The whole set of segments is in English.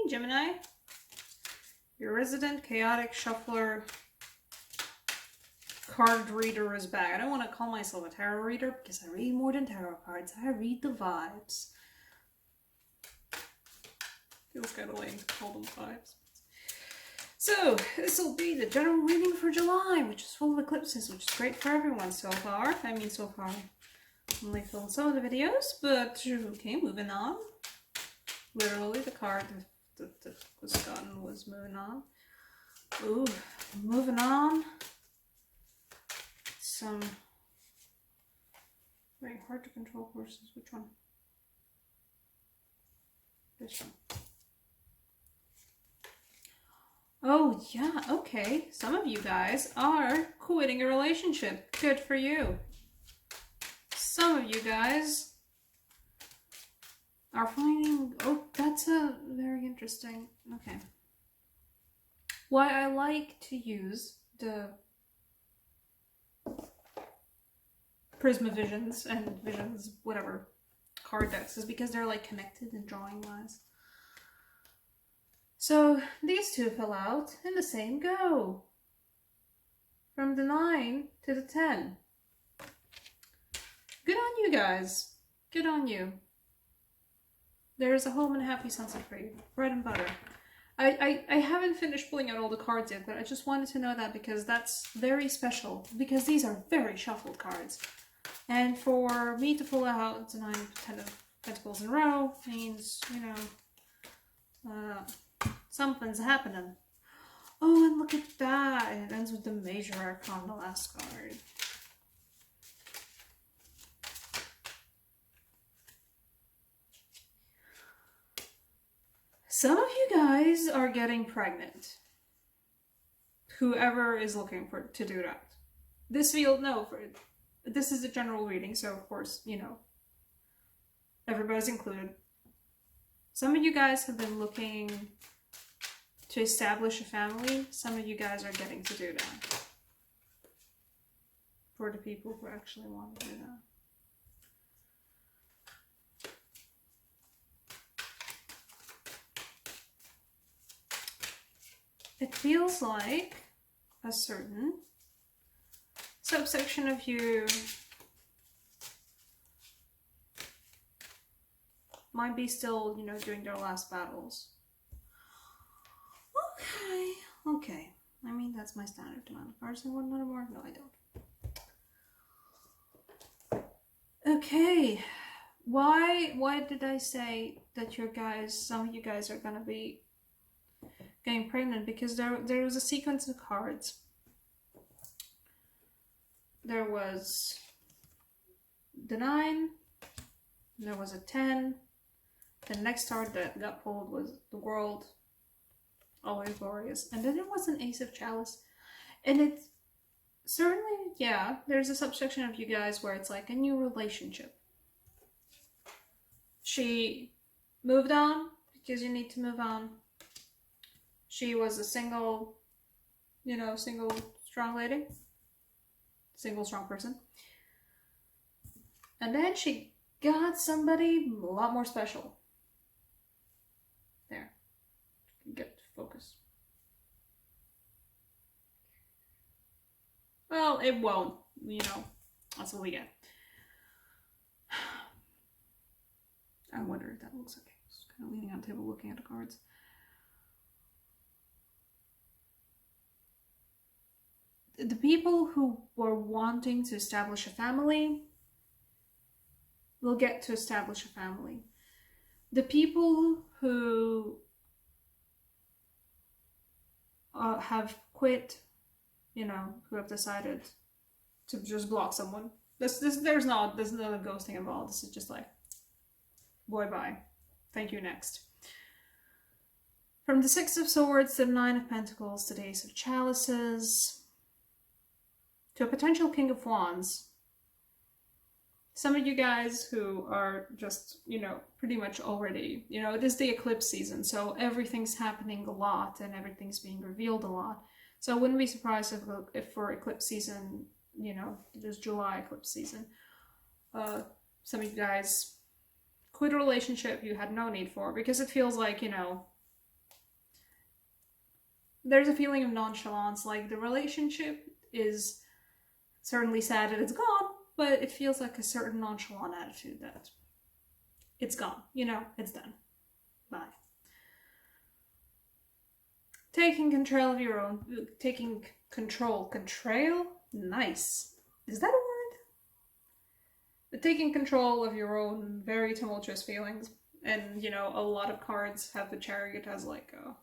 Gemini. Your resident chaotic shuffler card reader is back. I don't want to call myself a tarot reader because I read more than tarot cards. I read the vibes. Feels kind of lame to call them vibes. So, this will be the general reading for July, which is full of eclipses, which is great for everyone so far. I mean, so far, I'm only filmed some of the videos, but okay, moving on. Literally, the card that was gotten was moving on. Ooh, moving on. Some very hard to control forces. Which one? This one. Oh, yeah, okay. Some of you guys are quitting a relationship. Good for you. Some of you guys are finding... Oh, that's a very interesting... Okay. Why I like to use the Prisma Visions and Visions, whatever, card decks is because they're like connected and drawing wise. So these two fell out in the same go. From the 9 to the 10. Good on you guys. Good on you. There's a home and a happy sunset for you. Bread and butter. I haven't finished pulling out all the cards yet, but I just wanted to know that because that's very special. Because these are very shuffled cards. And for me to pull out the 9 and 10 of Pentacles in a row means, you know, something's happening. Oh, and look at that. It ends with the Major Arcana, the last card. Some of you guys are getting pregnant. Whoever is looking to do that. This is a general reading, so of course, you know, everybody's included. Some of you guys have been looking to establish a family. Some of you guys are getting to do that. For the people who actually want to do that. It feels like a certain subsection of you might be still, you know, doing their last battles. Okay. I mean, that's my standard amount of cards. I want one more? No, I don't. Okay. Why did I say that some of you guys are gonna be getting pregnant? Because there was a sequence of cards. There was the 9, there was a 10, the next card that got pulled was the World, always glorious, and then there was an Ace of Chalice. And it's certainly, yeah, there's a subsection of you guys where it's like a new relationship. She moved on because you need to move on. She was a single strong lady. Single strong person. And then she got somebody a lot more special. There. Get focus. Well, it won't, you know. That's what we get. I wonder if that looks okay. Just kind of leaning on the table looking at the cards. The people who were wanting to establish a family will get to establish a family. The people who have quit, you know, who have decided to just block someone. There's no ghosting involved. This is just like, boy, bye. Thank you, next. From the 6 of Swords to the 9 of Pentacles to the Ace of Chalices to a potential King of Wands. Some of you guys who are just, you know, pretty much already, you know, it is the eclipse season, so everything's happening a lot and everything's being revealed a lot. So I wouldn't be surprised if for eclipse season, you know, there's July eclipse season, some of you guys quit a relationship you had no need for, because it feels like, you know, There's a feeling of nonchalance, like the relationship is certainly sad that it's gone, but it feels like a certain nonchalant attitude that it's gone, you know, it's done. Bye. Taking control of your own, control, nice. Is that a word? But taking control of your own very tumultuous feelings. And, you know, a lot of cards have the Chariot as like a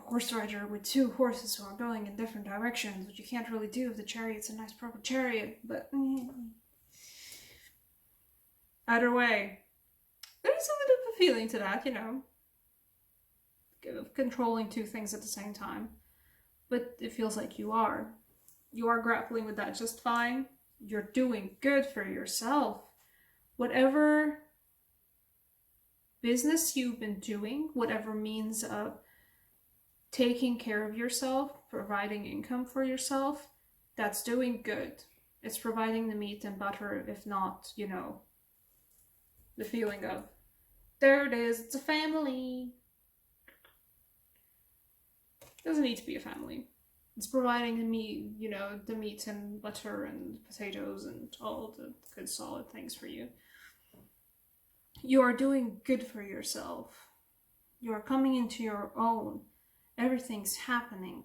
horse rider with two horses who are going in different directions, which you can't really do if the Chariot's a nice purple chariot, but either way, there's a bit of a feeling to that, you know, of controlling two things at the same time. But it feels like you are grappling with that just fine. You're doing good for yourself. Whatever business you've been doing, whatever means of taking care of yourself, providing income for yourself, that's doing good. It's providing the meat and butter, if not, you know, the feeling of, there it is, it's a family. It doesn't need to be a family. It's providing the meat, you know, the meat and butter and potatoes and all the good solid things for you. You are doing good for yourself. You are coming into your own. Everything's happening.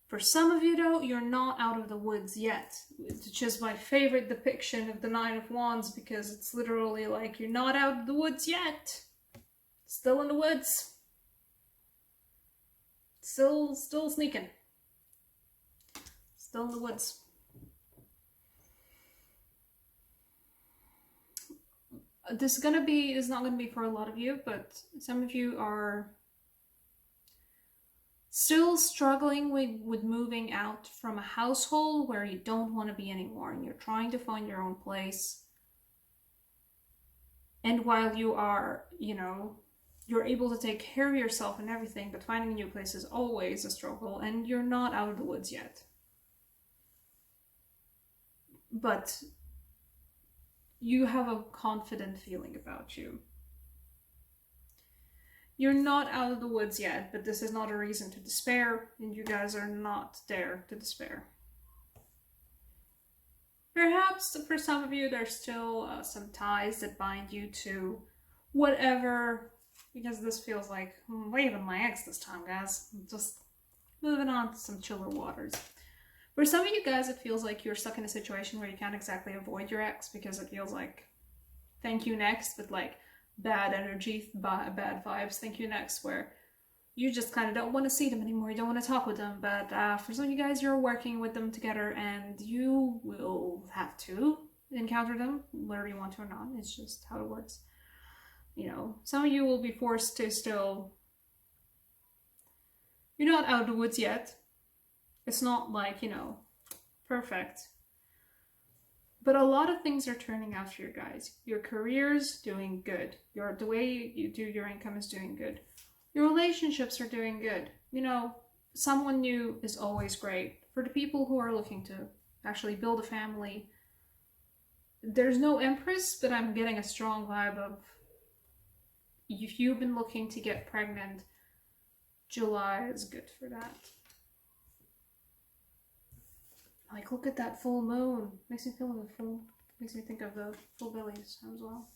For some of you though, you're not out of the woods yet. Which is my favorite depiction of the Nine of Wands, because it's literally like you're not out of the woods yet. Still in the woods. Still sneaking. Still in the woods. This is not gonna be for a lot of you, but some of you are still struggling with moving out from a household where you don't want to be anymore, and you're trying to find your own place. And while you are, you know, you're able to take care of yourself and everything, but finding a new place is always a struggle, and you're not out of the woods yet. But you have a confident feeling about you. You're not out of the woods yet, but this is not a reason to despair, and you guys are not there to despair. Perhaps for some of you, there's still some ties that bind you to whatever, because this feels like, leaving my ex this time, guys. Just moving on to some chiller waters. For some of you guys, it feels like you're stuck in a situation where you can't exactly avoid your ex, because it feels like, thank you next, but like, bad energy, bad vibes, thank you next, where you just kind of don't want to see them anymore, you don't want to talk with them. But for some of you guys, you're working with them together, and you will have to encounter them, whether you want to or not. It's just how it works. You know, some of you will be forced to still, you're not out of the woods yet. It's not like, you know, perfect. But a lot of things are turning out for you guys. Your career's doing good. The way you do your income is doing good. Your relationships are doing good. You know, someone new is always great. For the people who are looking to actually build a family, there's no Empress, but I'm getting a strong vibe of, if you've been looking to get pregnant, July is good for that. Like, look at that full moon. Makes me think of the full bellies as well.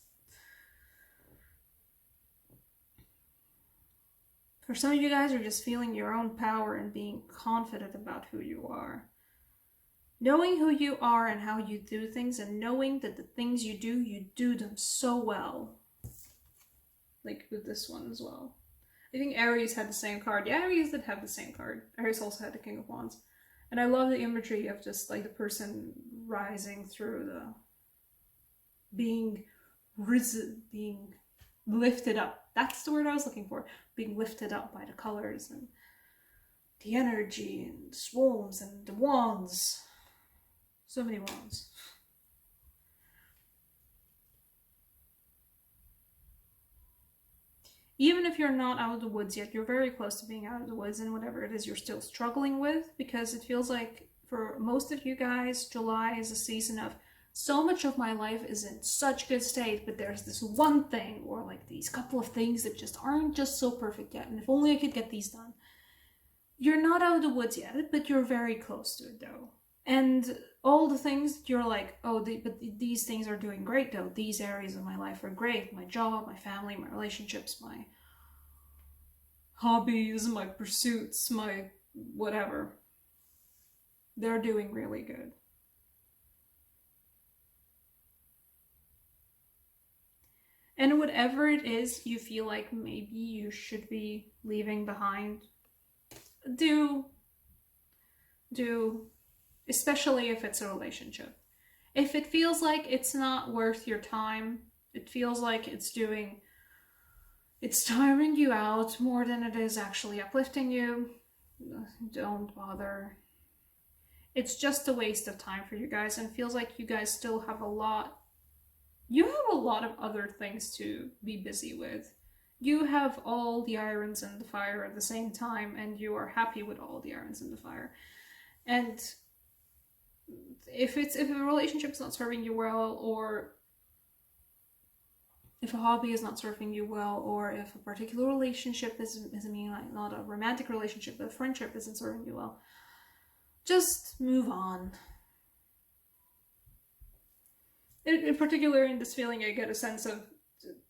For some of you guys are just feeling your own power and being confident about who you are. Knowing who you are and how you do things, and knowing that the things you do them so well. Like with this one as well. I think Aries had the same card. Yeah, Aries did have the same card. Aries also had the King of Wands. And I love the imagery of just like the person rising through the being lifted up. That's the word I was looking for. Being lifted up by the colors and the energy and the swarms and the wands. So many wands. Even if you're not out of the woods yet, you're very close to being out of the woods, and whatever it is you're still struggling with, because it feels like for most of you guys, July is a season of, so much of my life is in such good state, but there's this one thing, or like these couple of things that just aren't just so perfect yet, and if only I could get these done. you're not out of the woods yet, but you're very close to it though. And all the things you're like, oh, but these things are doing great though. These areas of my life are great. My job, my family, my relationships, my hobbies, my pursuits, my whatever. They're doing really good. And whatever it is you feel like maybe you should be leaving behind, do. Especially if it's a relationship. If it feels like it's not worth your time, it feels like it's tiring you out more than it is actually uplifting you, don't bother. It's just a waste of time for you guys, and feels like you guys still have a lot of other things to be busy with. You have all the irons in the fire at the same time, and you are happy with all the irons in the fire. And if a relationship is not serving you well, or if a hobby is not serving you well, or if a particular relationship isn't mean, like not a romantic relationship, but a friendship isn't serving you well, just move on. In particular, in this feeling, I get a sense of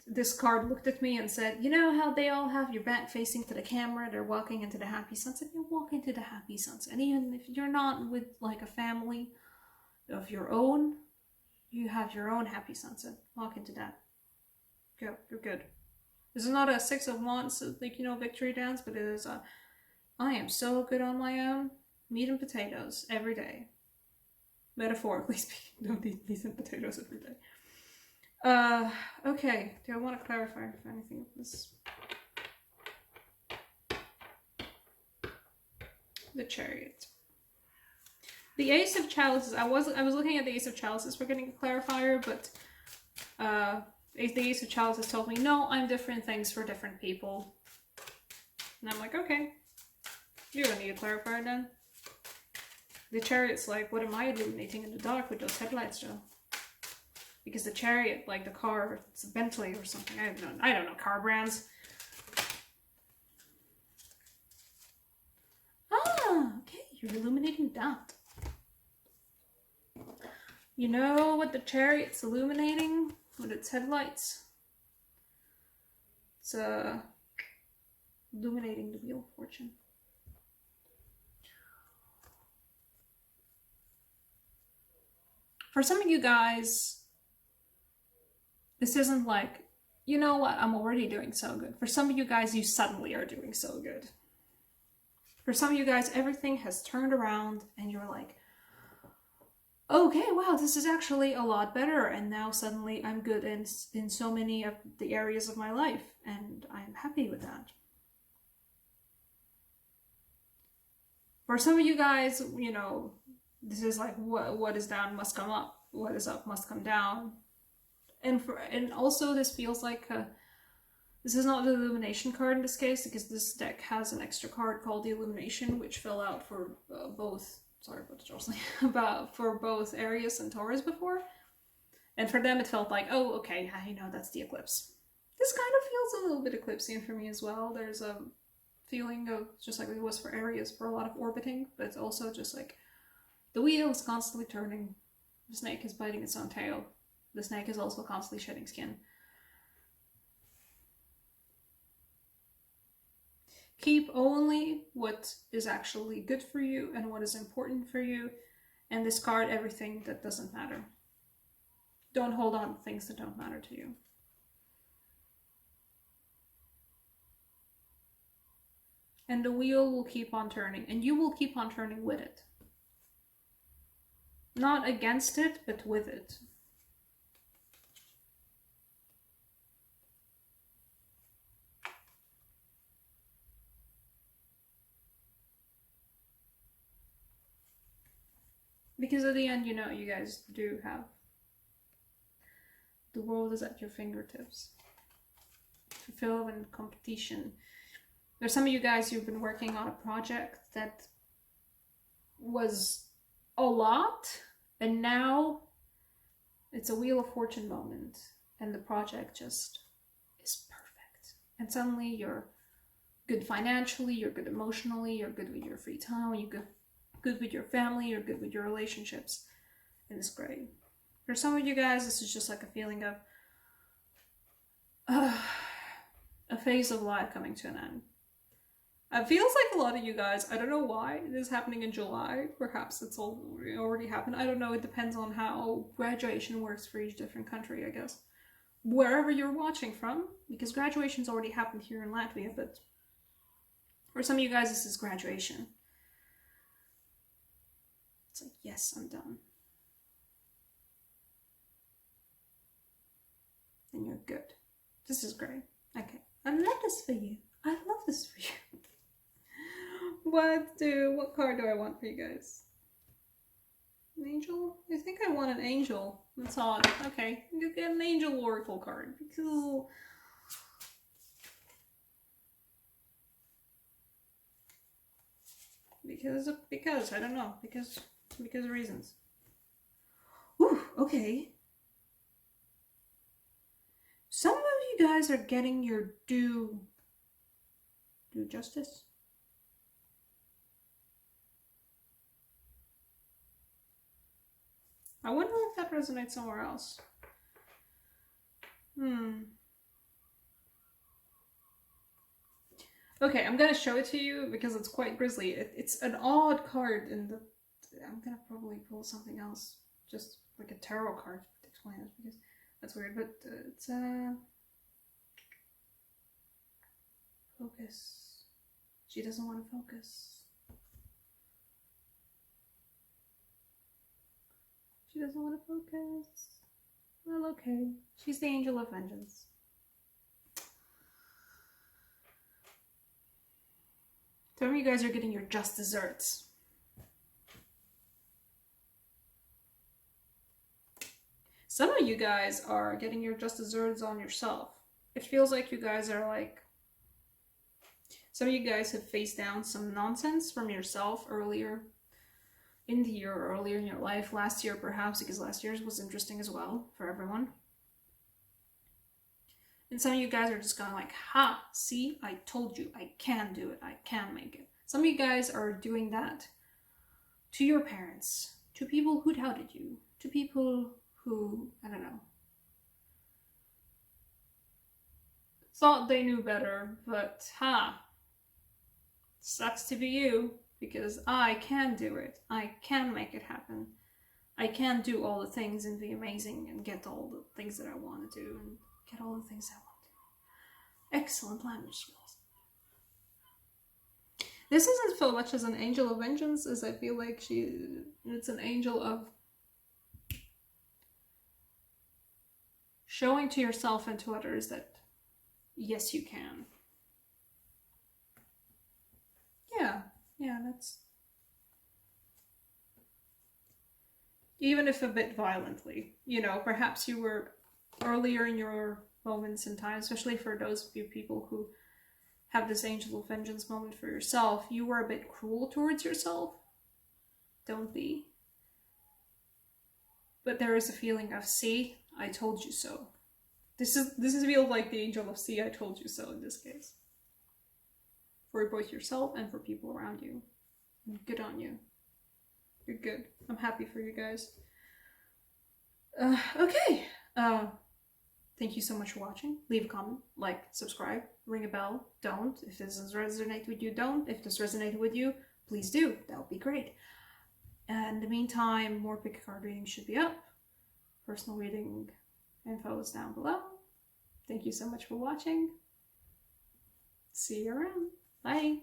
this card looked at me and said, you know how they all have your back facing to the camera, they're walking into the happy sunset, you walk into the happy sunset. And even if you're not with like a family of your own, you have your own happy sunset. Walk into that. Go, you're good. This is not a Six of Wands, like, you know, victory dance, but it is a, I am so good on my own. Meat and potatoes every day. Metaphorically speaking, don't eat meat and potatoes every day. Okay, do I want to clarify if anything of this? The Chariot. The Ace of Chalices, I was looking at the Ace of Chalices for getting a clarifier, but the Ace of Chalices told me, no, I'm different things for different people. And I'm like, okay, you don't need a clarifier then. The Chariot's like, what am I illuminating in the dark with those headlights, Joe? Because the Chariot, like the car, it's a Bentley or something. I don't know car brands. Ah, okay, you're illuminating that. You know what the Chariot's illuminating with its headlights? It's illuminating the Wheel of Fortune. For some of you guys, this isn't like, you know what, I'm already doing so good. For some of you guys, you suddenly are doing so good. For some of you guys, everything has turned around and you're like, okay, wow, this is actually a lot better. And now suddenly I'm good in so many of the areas of my life. And I'm happy with that. For some of you guys, you know, this is like, what is down must come up. What is up must come down. And also this feels like this is not the Illumination card in this case, because this deck has an extra card called the Illumination, which fell out for both. Sorry about the jostling, for both Aries and Taurus before. And for them, it felt like, oh, okay, I know that's the eclipse. This kind of feels a little bit eclipsean for me as well. There's a feeling of, just like it was for Aries, for a lot of orbiting, but it's also just like the wheel is constantly turning. The snake is biting its own tail. The snake is also constantly shedding skin. Keep only what is actually good for you and what is important for you, and discard everything that doesn't matter. Don't hold on to things that don't matter to you. And the wheel will keep on turning, and you will keep on turning with it. Not against it, but with it. Because at the end, you know, you guys do have, the world is at your fingertips. Fulfill in competition. There's some of you guys who've been working on a project that was a lot, and now it's a Wheel of Fortune moment, and the project just is perfect. And suddenly you're good financially, you're good emotionally, you're good with your free time, you're good with your family, you're good with your relationships, and it's great. For some of you guys, this is just like a feeling of a phase of life coming to an end. It feels like a lot of you guys, I don't know why it is happening in July. Perhaps it's already happened. I don't know. It depends on how graduation works for each different country, I guess. Wherever you're watching from, because graduation's already happened here in Latvia, but for some of you guys, this is graduation. It's like, yes, I'm done. And you're good. This is great. Okay. I love this for you. I love this for you. What card do I want for you guys? An angel? I think I want an angel. That's odd. Okay. You get an angel oracle card. Because I don't know. Because of reasons. Ooh, okay. Some of you guys are getting your due justice. I wonder if that resonates somewhere else. Okay, I'm gonna show it to you because it's quite grisly. It's an odd card, and I'm gonna probably pull something else, just like a tarot card to explain it, because that's weird. But it's focus. She doesn't want to focus. She doesn't want to focus. Well, okay. She's the angel of vengeance. Some of you guys are getting your just desserts. Some of you guys are getting your just desserts on yourself. It feels like you guys are like... Some of you guys have faced down some nonsense from yourself earlier in the year, or earlier in your life, last year perhaps, because last year's was interesting as well for everyone. And some of you guys are just going like, ha, see, I told you, I can do it, I can make it. Some of you guys are doing that to your parents, to people who doubted you, to people who, I don't know, thought they knew better, but ha, sucks to be you. Because I can do it. I can make it happen. I can do all the things and be amazing and get all the things that I want to do and get all the things I want to do. Excellent language skills. This isn't so much as an angel of vengeance as I feel like it's an angel of showing to yourself and to others that yes, you can. Yeah, that's... Even if a bit violently. You know, perhaps you were earlier in your moments in time, especially for those of you people who have this angel of vengeance moment for yourself, you were a bit cruel towards yourself. Don't be. But there is a feeling of, see, I told you so. This feels like the angel of see, I told you so in this case. For both yourself and for people around you. Good on you. You're good. I'm happy for you guys. Okay. Thank you so much for watching. Leave a comment, like, subscribe, ring a bell. Don't. If this doesn't resonate with you, don't. If this resonated with you, please do. That would be great. And in the meantime, more pick a card readings should be up. Personal reading info is down below. Thank you so much for watching. See you around. Bye.